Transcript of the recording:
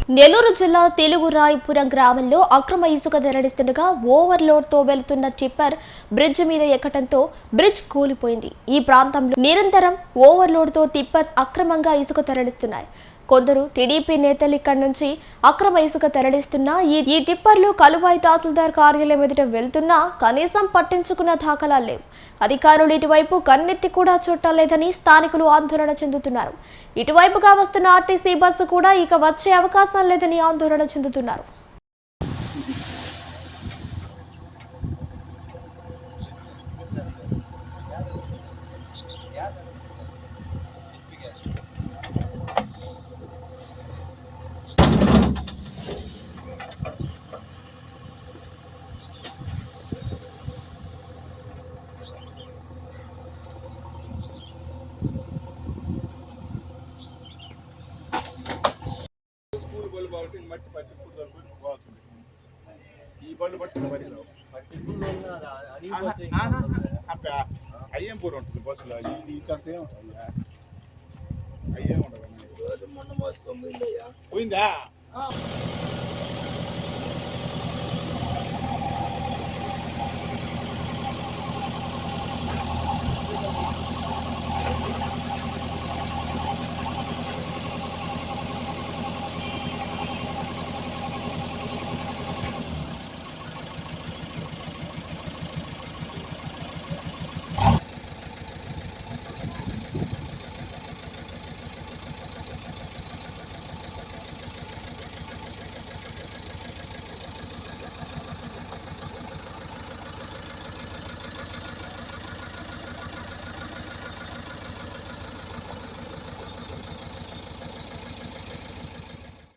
నెల్లూరు జిల్లా తెలుగురాయపురం గ్రామంలో అక్రమ ఇసుక తరలిస్తుండగా ఓవర్లోడ్తో వెళుతున్న టిప్పర్ బ్రిడ్జ్ మీద ఎక్కడంతో బ్రిడ్జ్ కూలిపోయింది. ఈ ప్రాంతంలో నిరంతరం ఓవర్లోడ్తో టిప్పర్స్ అక్రమంగా ఇసుక తరలిస్తున్నాయి. కొందరు టీడీపీ నేతలు ఇక్కడి నుంచి అక్రమ ఇసుక తరలిస్తున్నా ఈ టిప్పర్లు కలువాయి తహసీల్దార్ కార్యాలయం ఎదుట వెళ్తున్నా కనీసం పట్టించుకున్న దాఖలాలు లేవు. అధికారులు ఇటువైపు కన్నెత్తి కూడా చూడలేదని స్థానికులు ఆందోళన చెందుతున్నారు. ఇటువైపుగా వస్తున్న ఆర్టీసీ బస్సు కూడా ఇక వచ్చే అవకాశం లేదని ఆందోళన చెందుతున్నారు. మట్టి పట్టి పోతుంది ఈ బళ్ళు పట్టిన మరి అయ్యేం పూర ఉంటుంది బస్సులో ఇంకంత ఏముంటుంది అయ్యేం ఉండదు పోయిందా.